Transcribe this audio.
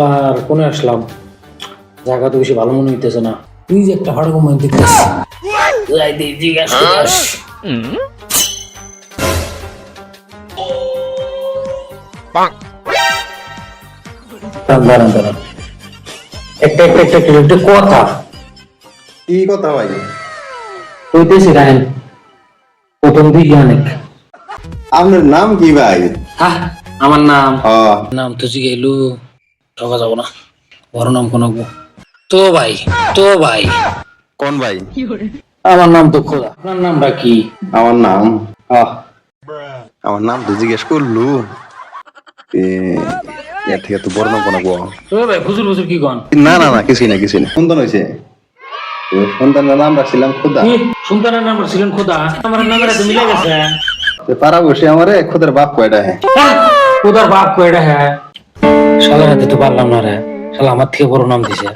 আর কোনে আসলাম, জায়গা তো বেশি ভালো মনে হইতেছে না। তুই যে একটা ভাড়া কমাই দেখতেছিস, যাই দে জিজ্ঞেস করে আস। দাঁড়ান দাঁড়ান, একটা কথা কি কথা ভাই? কইতেছি রাহেন, প্রথম দিকে অনেক। আপনার নাম কি ভাই? হ্যাঁ, আমার নাম ও নাম তো জিগাইলু, ঠকা যাবো না, বড় নাম কোন তো ভাই কোন ভাই? আমার নাম তো খোদা। আপনার নামটা কি? আমার নাম আহ, আমার নাম তো জিজ্ঞেস করলু। এর থেকে তো বড় নাম কোন গো? তো ভাই ফুজুর ফুজুর কি কন? না না না কিছুই না কিছুই না। সন্তান হয়েছে, সন্তানের নাম রাখছিলাম খোদা। কি সন্তানের নাম ছিলেন খোদা? আমার নামের সাথে মিলে গেছে। পাড়া বসে আমারে খোদার বাপ কয়টা? হ্যাঁ খোদার বাপ কয়টা? হ্যাঁ, শালার হাতে তো পারলাম না রে, শালা আমার থেকে বড় নাম দিছে।